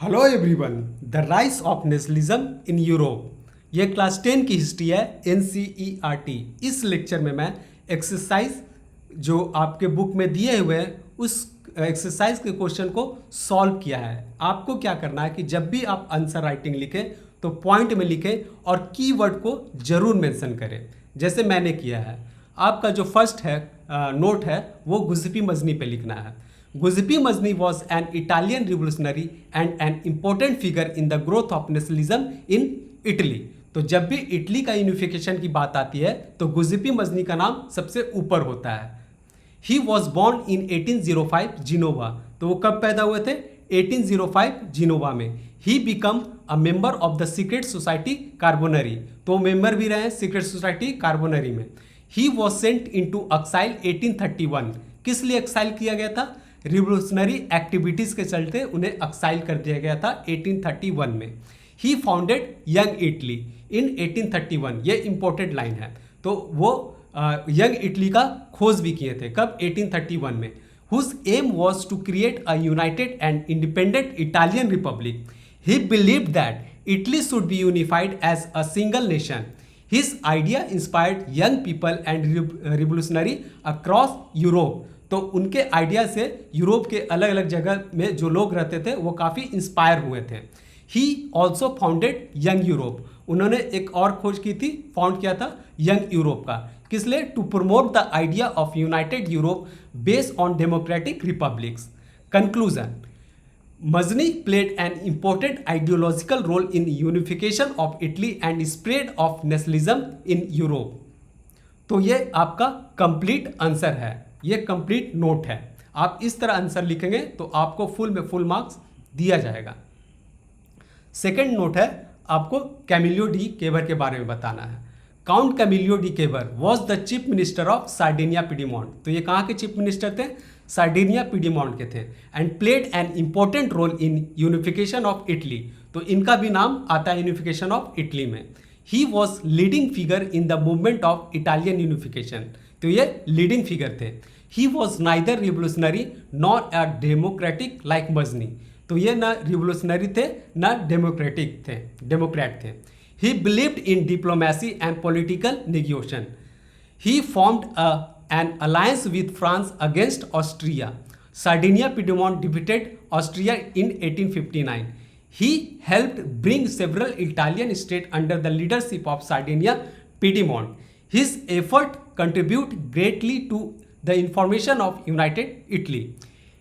Hello everyone, the rise of nationalism in Europe. ये class 10 की history है, NCERT। इस लेक्चर में मैं एक्सरसाइज जो आपके बुक में दिए हुए हैं उस एक्सरसाइज के क्वेश्चन को सॉल्व किया है। आपको क्या करना है कि जब भी आप आंसर राइटिंग लिखें तो पॉइंट में लिखें और कीवर्ड को जरूर मेंशन करें, जैसे मैंने किया है। आपका जो फर्स्ट है नोट है वो गुज़िपी मजनी पे लिखना है। Giuseppe Mazzini was an Italian revolutionary and an important figure in the growth of nationalism in Italy। तो जब भी इटली का यूनिफिकेशन की बात आती है तो गुज़िपी मजनी का नाम सबसे ऊपर होता है। ही वॉज बॉर्न इन 1805 जिनोवा। तो वो कब पैदा हुए थे? 1805 जिनोवा में। He become a member of the secret society Carbonari. तो मेंबर भी रहे सीक्रेट सोसाइटी कार्बोनरी में। He was sent into exile 1831। किस लिए एक्साइल किया गया था? रिवोल्यूशनरी एक्टिविटीज के चलते उन्हें एक्साइल कर दिया गया था 1831 में। ही फाउंडेड यंग इटली इन 1831। ये इंपॉर्टेंट लाइन है। तो वो यंग इटली का खोज भी किए थे। कब? 1831 में। Whose aim was to create a united and independent Italian republic. He believed that Italy should be unified as a single nation. His idea inspired young people and revolutionary across Europe. तो उनके idea से Europe के अलग अलग जगह में जो लोग रहते थे वो काफ़ी इंस्पायर हुए थे। He also founded young Europe. उन्होंने एक और खोज की थी, फाउंड किया था यंग यूरोप का। किस लिए? To promote the idea of united Europe based on democratic republics. Conclusion, Mazzini played an important ideological role in unification of Italy and spread of nationalism in Europe. तो ये आपका complete answer है, ये complete note है। आप इस तरह answer लिखेंगे तो आपको फुल में फुल मार्क्स दिया जाएगा। सेकंड नोट है, आपको कैमिलियो डी केवर के बारे में बताना है। Count Camillo de Cavour was the chief minister of Sardinia Piedmont. तो ये कहाँ के चीफ मिनिस्टर थे? सार्डिनिया पिडीमोंट के थे। And played an important role in unification of Italy. तो इनका भी नाम आता है यूनिफिकेशन ऑफ इटली में। He was leading figure in the movement of Italian unification. तो ये लीडिंग फिगर थे। He was neither revolutionary nor a democratic like Mazzini. तो ये ना रिवोल्यूशनरी थे ना डेमोक्रेट थे। He believed in diplomacy and political negotiation. He formed an alliance with France against Austria. Sardinia Piedmont defeated Austria in 1859। He helped bring several Italian states under the leadership of Sardinia Piedmont. His effort contribute greatly to the formation of United Italy.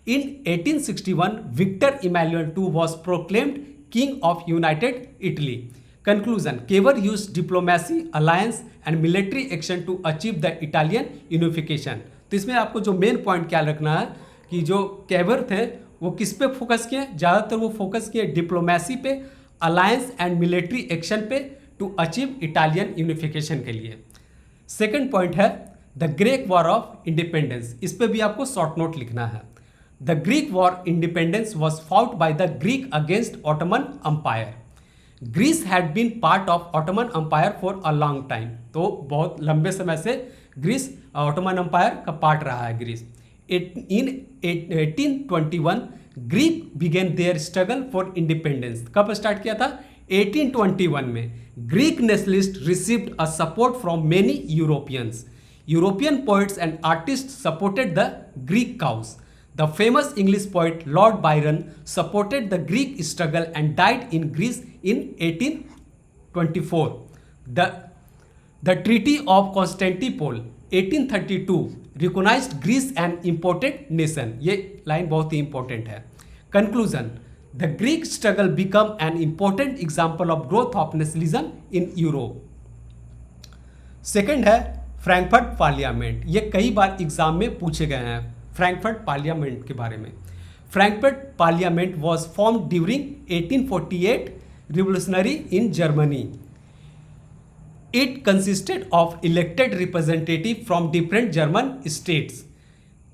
In 1861, Victor Emmanuel II was proclaimed King of United Italy. Conclusion, Cavour used diplomacy, alliance and military action to achieve the Italian unification. तो इसमें आपको जो main point क्या रखना है कि जो Cavour थे वो किस पे फोकस किए? ज़्यादातर वो फोकस किए डिप्लोमेसी पे, अलायंस एंड मिलिट्री एक्शन पे टू अचीव इटालियन यूनिफिकेशन के लिए। सेकंड पॉइंट है the Greek war of independence. इस पे भी आपको शॉर्ट नोट लिखना है। The Greek war independence was fought by the Greek against Ottoman empire. Greece had been part of Ottoman empire for a long time. तो बहुत लंबे समय से ग्रीस ऑटोमन अम्पायर का पार्ट रहा है Greece. In 1821 Greek begin their struggle for independence. कब start किया था? 1821 में। Greek nationalist received a support from many Europeans. European poets and artist supported the Greek cause. The famous English poet Lord Byron supported the Greek struggle and died in Greece in 1824। The Treaty of Constantinople 1832 recognized Greece an important nation। ये line बहुत ही important है। Conclusion, the Greek struggle become an important example of growth of nationalism in Europe. Second है Frankfurt parliament. ये कई बार exam में पूछे गए हैं फ्रैंकफर्ट पार्लियामेंट के बारे में। Frankfurt parliament was form during 1848 revolutionary in Germany. It consisted of elected representatives from different German states.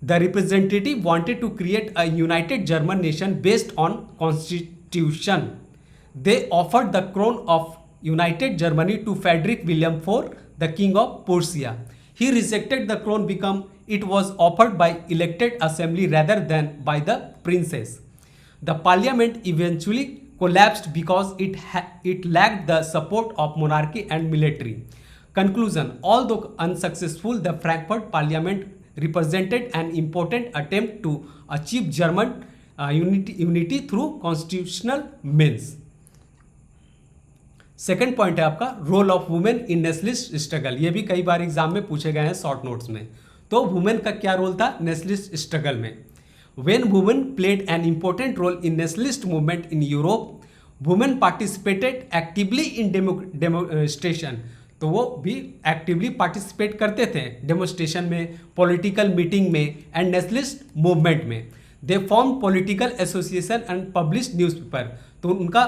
The representative wanted to create a united German nation based on constitution. They offered the crown of United Germany to Frederick William IV, the King of Prussia. He rejected the crown because it was offered by elected assembly rather than by the princess. The parliament eventually collapsed because it lacked the support of monarchy and military. Conclusion: although unsuccessful, the Frankfurt Parliament represented an important attempt to achieve German unity through constitutional means. Second point है आपका role of women in nationalist struggle. ये भी कई बार exam में पूछे गए हैं short notes में. तो वुमेन का क्या रोल था नेशनलिस्ट स्ट्रगल में? When women played an important role in nationalist movement in Europe, women participated actively in demonstration. तो वो भी एक्टिवली पार्टिसिपेट करते थे डेमोन्स्ट्रेशन में, पॉलिटिकल मीटिंग में एंड नेशनलिस्ट मूवमेंट में. They form political association and publish newspaper. तो उनका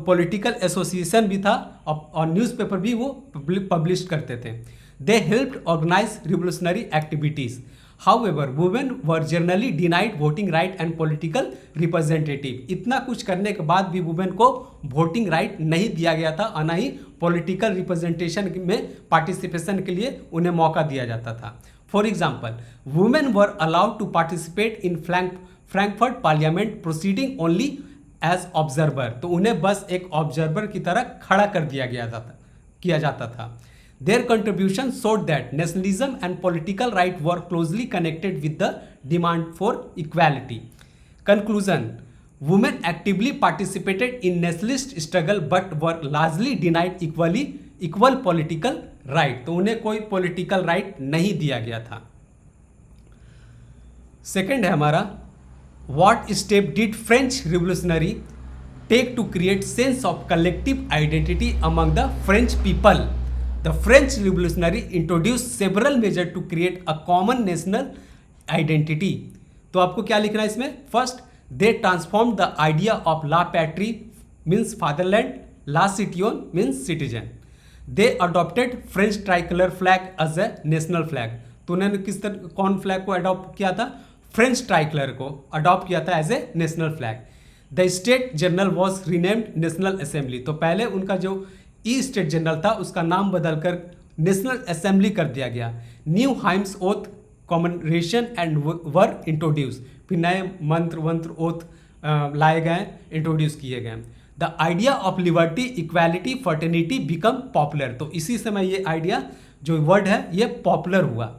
पॉलिटिकल एसोसिएशन भी था और न्यूज़पेपर भी वो पब्लिश करते थे. They helped organise revolutionary activities. However, women were generally denied voting right and political representative. इतना कुछ करने के बाद भी वुमेन को वोटिंग राइट नहीं दिया गया था और ना ही पॉलिटिकल रिप्रेजेंटेशन में पार्टिसिपेशन के लिए उन्हें मौका दिया जाता था. For example, women were allowed to participate in Frankfurt parliament proceeding only as observer. तो उन्हें बस एक ऑब्जर्वर की तरह खड़ा कर किया जाता था. Their contribution showed that nationalism and political right were closely connected with the demand for equality. Conclusion: women actively participated in nationalist struggle but were largely denied equal political right. तो उन्हें कोई political right नहीं दिया गया था. Second है हमारा what step did French revolutionary take to create sense of collective identity among the French people? The French revolutionary introduced several measures to create a common national identity. तो आपको क्या लिखना है इसमें? First, they transformed the idea of la patrie means fatherland, la citoyen means citizen. They adopted French tricolor flag as a national flag. तो उन्होंने कौन flag को अडॉप्ट किया था? फ्रेंच ट्राइकलर को अडॉप्ट किया था as a national flag. The state general was renamed national assembly. तो पहले उनका जो स्टेट जनरल था उसका नाम बदलकर नेशनल असेंबली कर दिया गया. New hymns oath commemoration and were introduce. फिर नए मंत्र ओथ लाए गए, इंट्रोड्यूस किए गए. The idea of liberty equality fraternity become popular. तो इसी समय ये आइडिया जो वर्ड है ये पॉपुलर हुआ.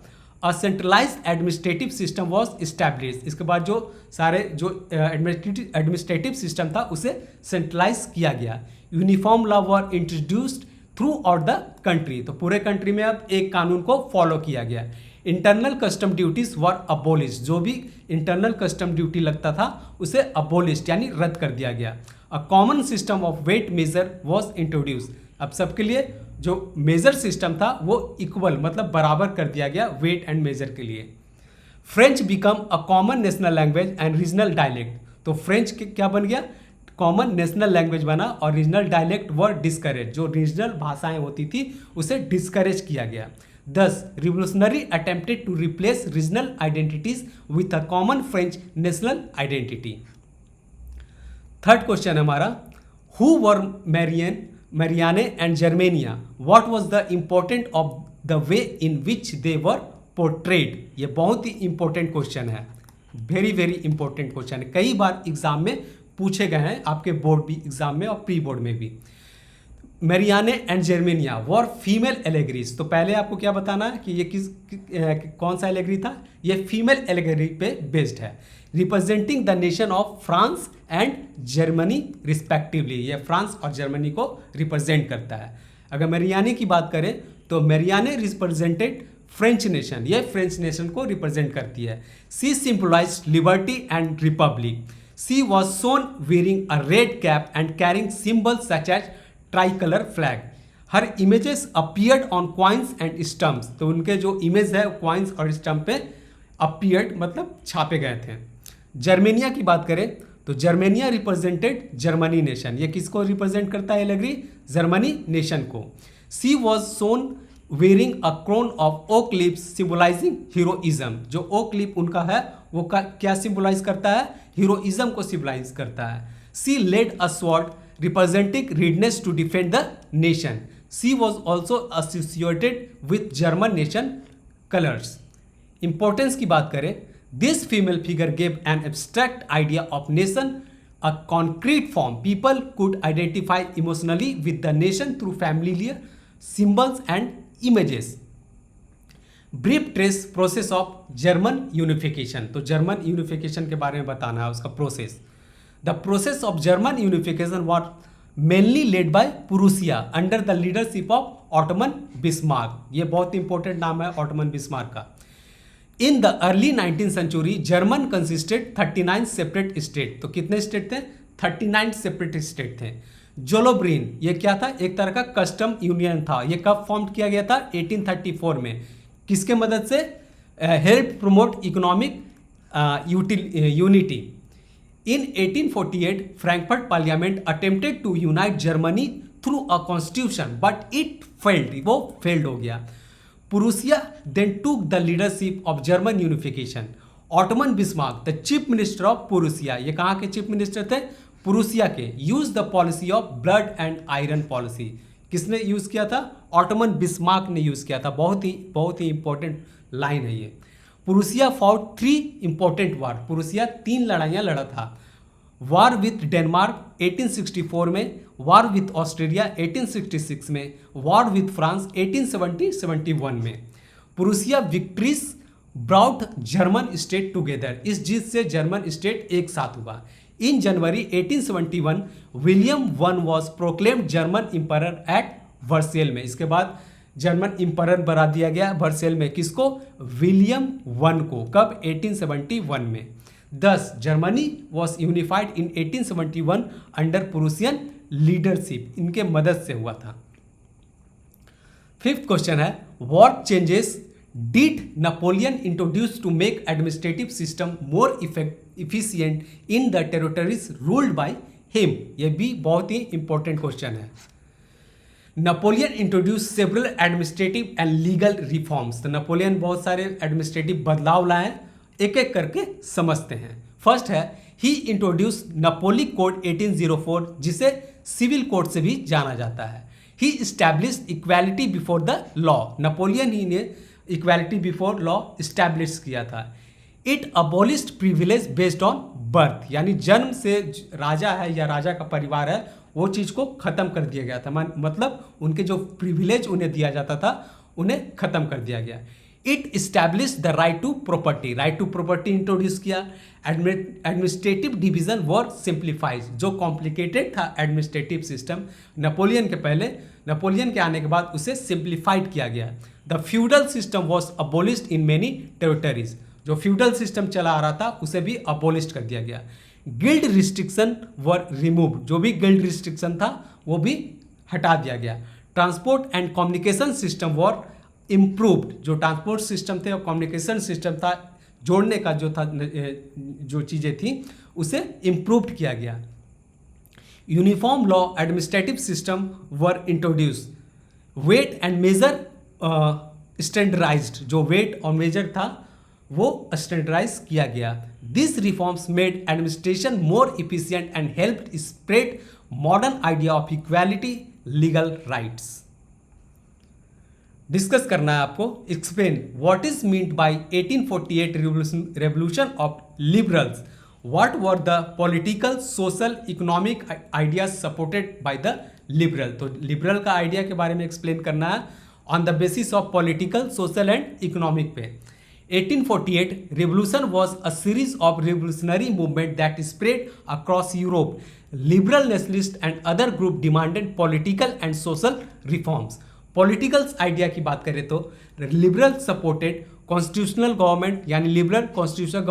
A centralised administrative system was establish. इसके बाद जो सारे जो एडमिनिस्ट्रेटिव सिस्टम था उसे सेंट्रलाइज किया गया. Uniform law were introduced through out the country. तो पूरे कंट्री में अब एक कानून को फॉलो किया गया. इंटरनल कस्टम ड्यूटीज वर अबोलिश. जो भी इंटरनल कस्टम ड्यूटी लगता था उसे अबोलिश यानी रद्द कर दिया गया. A common system of weight measure was introduce. अब सबके लिए जो मेजर सिस्टम था वो इक्वल मतलब बराबर कर दिया गया वेट एंड मेजर के लिए. French become a common national language and regional dialect. तो फ्रेंच क्या बन गया? कॉमन नेशनल लैंग्वेज बना और रीजनल डायलेक्ट वर डिस्करेज. जो रीजनल भाषाएं होती थी उसे डिस्करेज किया गया. Thus, revolutionary attempted to replace regional identities with a common French national identity. Third question हमारा, who were Marianne and Germania? What was the importance of the way in which they were portrayed? ये बहुत ही important question है, very very important question है. कई बार exam में पूछे गए हैं, आपके बोर्ड भी एग्जाम में और प्री बोर्ड में भी. मेरियाने and Germania were female allegories. तो पहले आपको क्या बताना है कि ये कौन सा एलेगरी था? ये फीमेल एलेगरी पे बेस्ड है. Representing the nation of France and Germany respectively. ये फ्रांस और जर्मनी को रिप्रेजेंट करता है. अगर मेरियाने की बात करें तो मेरियाने रिप्रेजेंटेड फ्रेंच नेशन. ये फ्रेंच नेशन को रिप्रेजेंट करती है. She symbolised liberty and republic. She was shown wearing a red cap and carrying symbols such as tricolour flag. Her images appeared on coins and stamps. तो उनके जो image है coins और stump पे appeared मतलब छापे गए थे. जर्मेनिया की बात करें तो जर्मेनिया रिप्रेजेंटेड जर्मनी नेशन. ये किसको रिप्रेजेंट करता है एलेगरी? जर्मनी नेशन को. She was shown wearing a crown of oak leaves symbolising heroism. जो ओक लीफ उनका है वो क्या सिंबलाइज करता है? हीरोइज्म को सिंबलाइज करता है. She held a sword representing readiness to defend the nation. She was also associated with German nation colors. Importance की बात करें, this female figure gave an abstract idea of nation a concrete form. People could identify emotionally with the nation through familiar symbols and images. Brief trace process of German unification. तो German unification के बारे में बताना है उसका process. The process of German unification was mainly led by Prussia under the leadership of Otto von Bismarck. ये बहुत important नाम है ऑटोमन बिस्मार्क का. In the early 19th century German consisted 39 separate state. तो कितने स्टेट थे? 39 सेपरेट स्टेट थे. जोलोब्रीन ये क्या था? एक तरह का कस्टम यूनियन था. ये कब फॉर्म किया गया था? 1834 में. किसके मदद से? Help promote economic unity. In 1848 Frankfurt parliament attempted to unite Germany through a constitution but it failed. वो फेल्ड हो गया. Prussia then took the leadership of German unification. Otto von Bismarck the chief minister of Prussia. ये कहाँ के chief minister थे? Prussia के. Use the policy of blood and iron policy. किसने use किया था? ऑटोमन बिस्मार्क ने यूज किया था. बहुत ही इंपॉर्टेंट लाइन है ये. पुरुसिया फॉट 3 इंपॉर्टेंट वार. पुरुसिया 3 लड़ाइयाँ लड़ा था. वार विथ डेनमार्क 1864 में, वार विथ ऑस्ट्रेलिया 1866 में, वार विथ फ्रांस 1870-71 में. Prussia victories brought German state together. इस जीत से जर्मन स्टेट एक साथ हुआ. In January 1871 William one was proclaimed German emperor at Versailles में. इसके बाद जर्मन इंपरर बना दिया गया वर्सेल में. किसको? विलियम वन को. कब? 1871 में. Thus, Germany was unified in 1871 under Prussian leadership. इनके मदद से हुआ था. 5th क्वेश्चन है what changes did Napoleon introduce to make administrative system more efficient in the territories ruled by him? ये भी बहुत ही important क्वेश्चन है. Napoleon introduced several administrative and legal reforms. तो नेपोलियन बहुत सारे एडमिनिस्ट्रेटिव बदलाव लाए. एक एक करके समझते हैं. फर्स्ट है ही इंट्रोड्यूस नपोली कोड 1804 जिसे सिविल कोड से भी जाना जाता है. He establish equality before the law. Napoleon ही ने इक्वालिटी बिफोर लॉ इस्टेब्लिश किया था. It abolished privilege based on birth. यानी जन्म से राजा है या राजा का परिवार है वो चीज़ को ख़त्म कर दिया गया था. मतलब उनके जो प्रिविलेज उन्हें दिया जाता था उन्हें ख़त्म कर दिया गया. It establish the right to property. Right to property introduce किया. Administrative division were simplifies. जो कॉम्प्लिकेटेड था एडमिनिस्ट्रेटिव सिस्टम नेपोलियन के पहले, नेपोलियन के आने के बाद उसे सिंप्लीफाइड किया गया. The feudal system was abolished in many territories. जो फ्यूडल सिस्टम चला आ रहा था उसे भी अबोलिश कर दिया गया. गिल्ड रिस्ट्रिक्शन वर रिमूव. जो भी गिल्ड रिस्ट्रिक्शन था वो भी हटा दिया गया. Transport and communication system were improved. जो ट्रांसपोर्ट सिस्टम थे और कम्युनिकेशन सिस्टम था, जोड़ने का जो था, जो चीज़ें थी उसे इम्प्रूव्ड किया गया. Uniform law administrative system were introduce. Weight and measure standardised. जो वेट और मेजर था वो स्टैंडर्डाइज किया गया. This reforms made administration more efficient and helped spread modern idea of equality legal rights. Discuss करना है आपको. Explain what is meant by 1848 revolution of liberals. What were the political, social, economic ideas supported by the liberal. तो liberal का idea के बारे में explain करना है on the basis of political, social and economic पे. 1848 revolution was a series of revolutionary movement that spread across Europe. Liberal nationalists and other group demanded political and social reforms. Political idea की बात करें तो liberal supported constitutional government. यानी liberal constitutional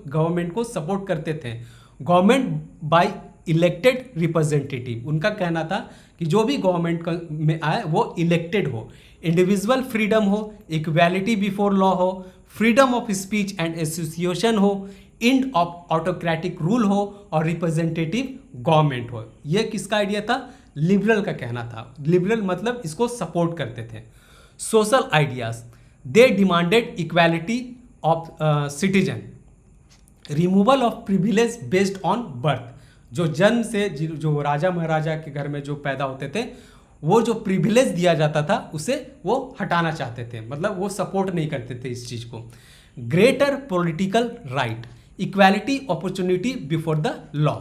government को support करते थे. Government by elected representative. उनका कहना था कि जो भी गवर्नमेंट में आए वो इलेक्टेड हो. इंडिविजुअल फ्रीडम हो, इक्वालिटी बिफोर लॉ हो, freedom of speech and association हो, एंड ऑफ ऑटोक्रेटिक रूल हो और रिप्रेजेंटेटिव गवर्नमेंट हो. ये किसका आइडिया था? लिबरल का कहना था. लिबरल मतलब इसको सपोर्ट करते थे. Social ideas they demanded equality of citizen, removal of privilege based on birth. जो जन्म से जो राजा महाराजा के घर में जो पैदा होते थे वो जो प्रिविलेज दिया जाता था उसे वो हटाना चाहते थे. मतलब वो सपोर्ट नहीं करते थे इस चीज़ को. Greater political right, equality opportunity before the law.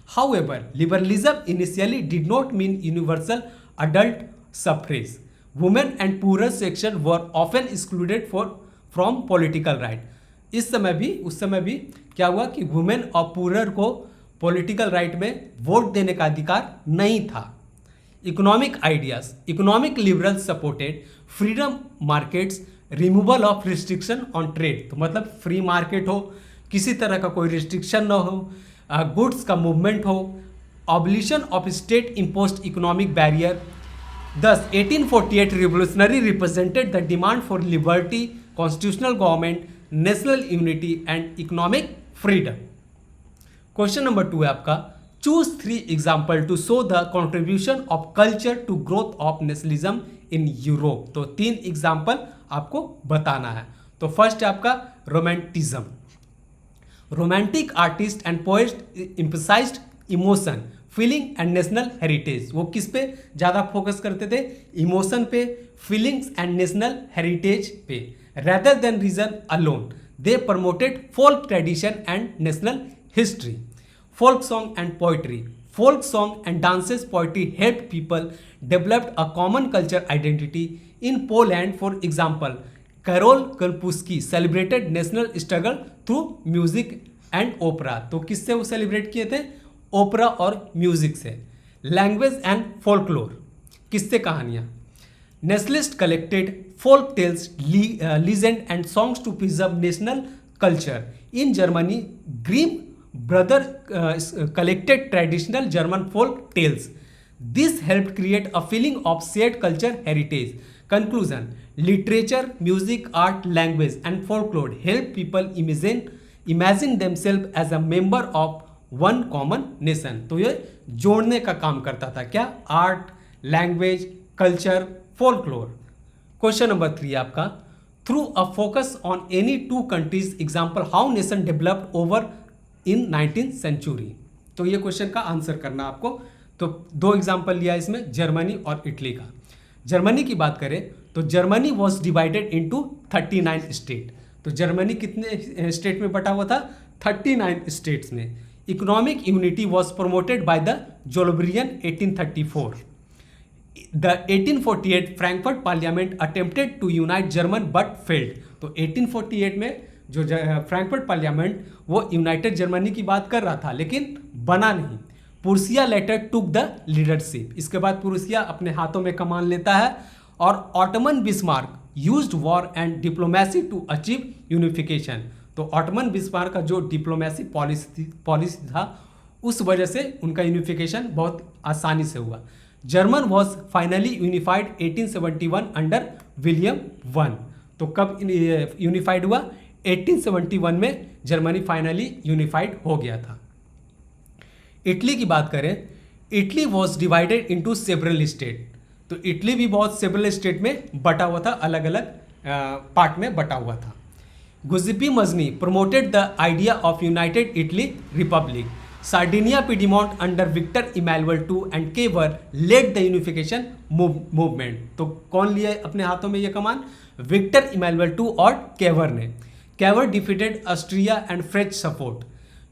However, liberalism initially did not mean universal adult suffrage. Women and poorer section were often excluded from political right. उस समय भी क्या हुआ कि वुमेन और पूरर को पॉलिटिकल राइट में वोट देने का अधिकार नहीं था. Economic ideas. Economic liberals supported freedom markets, removal of restriction on trade. तो मतलब फ्री मार्केट हो, किसी तरह का कोई रिस्ट्रिक्शन ना हो, गुड्स का मूवमेंट हो, oblation of state imposed economic barrier. Thus, 1848 revolutionary represented the demand for liberty, constitutional government, national unity and economic freedom. Question number 2 है आपका, choose 3 example to show the contribution of culture to growth of nationalism in Europe. तो 3 example आपको बताना है. तो first है आपका romanticism. Romantic artist and poet emphasized emotion, feeling and national heritage. वो किस पे ज़्यादा फोकस करते थे? इमोशन पे, फीलिंग्स एंड नेशनल हेरिटेज पे. Rather than reason alone they promoted folk tradition and national history. Folk song and poetry. Folk song and dances poetry help people developed a common culture identity. In Poland for example Karol Kurpinski celebrated national struggle through music and opera. तो किससे वो celebrate किए थे? ओपरा और music से. Language and folklore. किससे कहानियाँ? Nationalist collected folk tales, legend and songs to preserve national culture. In Germany Grimm brother collected traditional German folk tales. This help create a feeling of shared culture heritage. Conclusion, literature, music, art, language and folklore help people imagine themselves as a member of one common nation. तो ये जोड़ने का काम करता था. क्या? Art, language, culture, folklore. Question number 3 आपका, through a focus on any 2 countries example how nation developed over in 19th century. तो ये क्वेश्चन का आंसर करना आपको. तो 2 एग्जाम्पल लिया इसमें, जर्मनी और इटली का. जर्मनी की बात करें तो Germany was divided into 39 state. तो जर्मनी कितने स्टेट में बटा हुआ था? 39 स्टेट्स में. Economic unity was promoted by the Zollverein 1834. The 1848 Frankfurt parliament attempted to unite German but failed. तो 1848 में जो फ्रैंकफर्ट पार्लियामेंट वो यूनाइटेड जर्मनी की बात कर रहा था, लेकिन बना नहीं. Prussia later took the leadership. इसके बाद पुरुसिया अपने हाथों में कमान लेता है और Ottoman Bismarck used war and diplomacy to achieve unification. तो ऑटोमन बिस्मार्क का जो डिप्लोमेसी पॉलिसी था उस वजह से उनका यूनिफिकेशन बहुत आसानी से हुआ. German was finally unified 1871 under William one. तो कब यूनिफाइड हुआ? 1871 में जर्मनी फाइनली यूनिफाइड हो गया था. इटली की बात करें, Italy was divided into several state. तो इटली भी बहुत सेवरल स्टेट में बटा हुआ था, अलग अलग पार्ट में बटा हुआ था. Giuseppe Mazzini promoted the idea of united Italy republic. Sardinia Piedmont under Victor Emmanuel II and Cavour led the unification movement. तो कौन लिए अपने हाथों में ये कमान? विक्टर इमैनुअल II और केवर ने. Cavour defeated Austria and French support.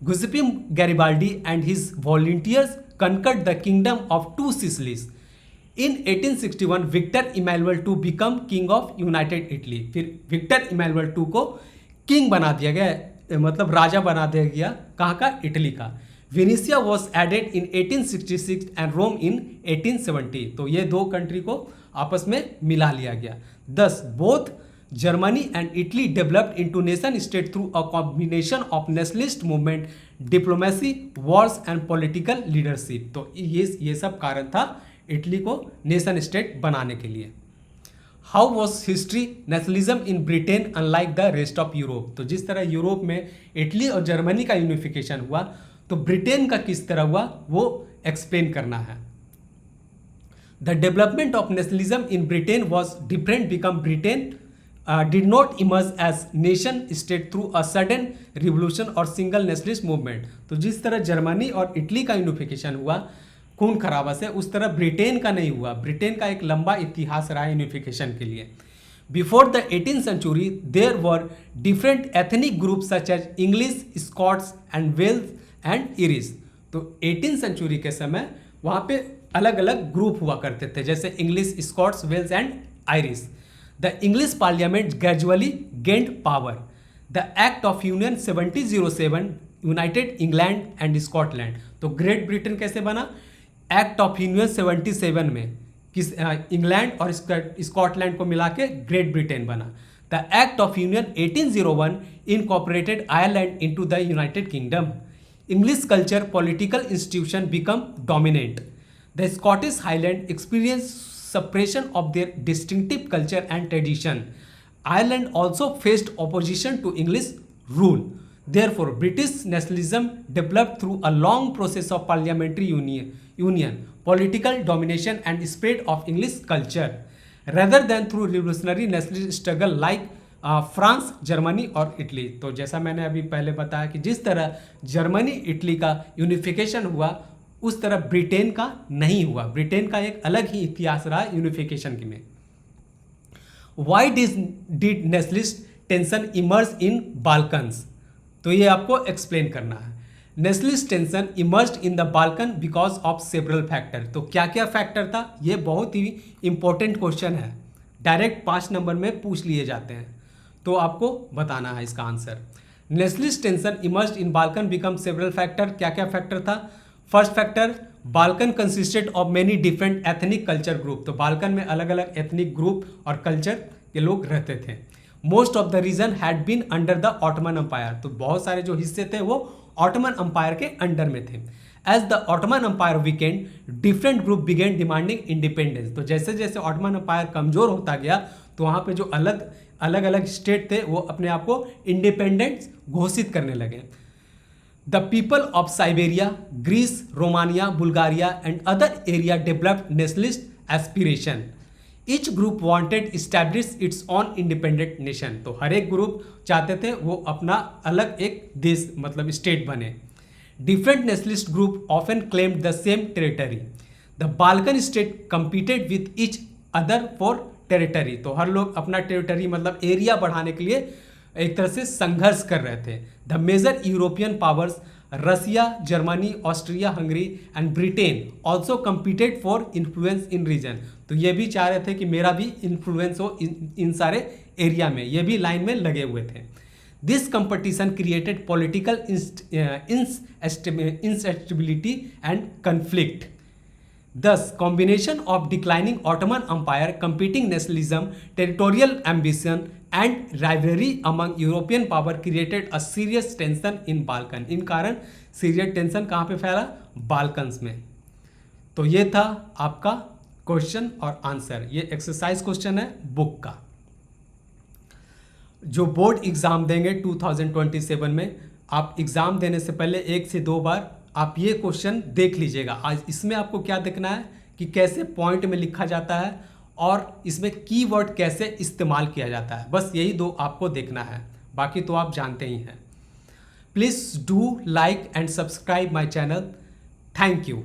Giuseppe Garibaldi and his volunteers conquered the kingdom of 2 Sicilies. In 1861 Victor Emmanuel II become king of United Italy. फिर विक्टर इमैनुअल II को king बना दिया गया, मतलब राजा बना दिया गया. कहाँ का? इटली का. Venetia was added in 1866 and Rome in 1870. तो ये 2 कंट्री को आपस में मिला लिया गया. Thus both Germany and Italy developed into nation state through a combination of nationalist movement, diplomacy, wars and political leadership. तो ये सब कारण था इटली को नेशन स्टेट बनाने के लिए. How was history nationalism in Britain unlike the rest of Europe. तो जिस तरह यूरोप में इटली और जर्मनी का यूनिफिकेशन हुआ, तो ब्रिटेन का किस तरह हुआ वो एक्सप्लेन करना है. The development of nationalism in Britain was different. Become Britain did not emerge as nation state through a sudden revolution or single nationalist movement. तो जिस तरह जर्मनी और इटली का यूनिफिकेशन हुआ खून खराबा से, उस तरह ब्रिटेन का नहीं हुआ. ब्रिटेन का एक लंबा इतिहास रहा यूनिफिकेशन के लिए. Before the 18th century there were different ethnic groups such as English, Scots and Welsh and Irish. तो 18 सेंचुरी के समय वहाँ पे अलग अलग ग्रुप हुआ करते थे, जैसे English, Scots, Welsh and Irish. The English parliament gradually gained power. The act of union 1707 united England and Scotland. तो ग्रेट ब्रिटेन कैसे बना? एक्ट ऑफ यूनियन 77 में किस इंग्लैंड और स्कॉटलैंड को मिला के ग्रेट ब्रिटेन बना। The act of union 1801 incorporated Ireland into the United kingdom. English culture political institution become dominant. The Scottish Highland experienced suppression of their distinctive culture and tradition. Ireland also faced opposition to English rule. Therefore, British nationalism developed through a long process of parliamentary union, political domination and spread of English culture, rather than through revolutionary nationalist struggle like France, Germany और Italy. तो जैसा मैंने अभी पहले बताया कि जिस तरह जर्मनी इटली का यूनिफिकेशन हुआ उस तरह ब्रिटेन का नहीं हुआ। ब्रिटेन का एक अलग ही इतिहास रहा यूनिफिकेशन में। Why did nationalist tension emerge in Balkans? तो ये आपको एक्सप्लेन करना है। Nationalist tension emerge in the Balkan because of several factor. तो क्या क्या फैक्टर था? ये बहुत ही इंपॉर्टेंट क्वेश्चन है, डायरेक्ट 5 नंबर में पूछ लिए जाते हैं, तो आपको बताना है इसका आंसर। नेशनलिस्ट टेंशन इमर्ज्ड इन बाल्कन बिकम सेवरल फैक्टर। क्या क्या फैक्टर था? First factor, Balkan consisted of many different ethnic culture group. तो बाल्कन में अलग अलग एथनिक ग्रुप और कल्चर के लोग रहते थे। Most of the region had been under the Ottoman empire. तो बहुत सारे जो हिस्से थे वो ऑटोमन अम्पायर के अंडर में थे। As the Ottoman empire weakened, different group began demanding independence. तो जैसे जैसे ऑटोमन अम्पायर कमजोर होता गया तो वहाँ पे जो अलग अलग स्टेट थे वो अपने आप को इंडिपेंडेंट घोषित करने लगे। The people of Siberia, Greece, Romania, Bulgaria and other area developed nationalist aspiration. Each group wanted establish its own independent nation. तो हर एक ग्रुप चाहते थे वो अपना अलग एक देश मतलब स्टेट बने। Different nationalist group often claimed the same territory. The Balkan state competed with each other for territory. तो हर लोग अपना टेरिटरी मतलब एरिया बढ़ाने के लिए एक तरह से संघर्ष कर रहे थे। The major European powers, Russia, Germany, Austria, Hungary and Britain also competed for influence in region. तो ये भी चाह रहे थे कि मेरा भी इन्फ्लुएंस हो इन सारे एरिया में, ये भी लाइन में लगे हुए थे। This competition created political instability and conflict. Thus, combination of declining Ottoman Empire, competing nationalism, territorial ambition, and rivalry among European power created a serious tension in Balkan. इन कारण सीरियस टेंशन कहाँ पे फैला? Balkans में। तो ये था आपका question और आंसर। ये एक्सरसाइज क्वेश्चन है बुक का। जो बोर्ड एग्जाम देंगे 2027 में, आप एग्जाम देने से पहले 1 से 2 बार आप ये क्वेश्चन देख लीजिएगा। आज इसमें आपको क्या देखना है कि कैसे पॉइंट में लिखा जाता है और इसमें कीवर्ड कैसे इस्तेमाल किया जाता है, बस यही 2 आपको देखना है, बाकी तो आप जानते ही हैं। Please do like and subscribe my channel. Thank you.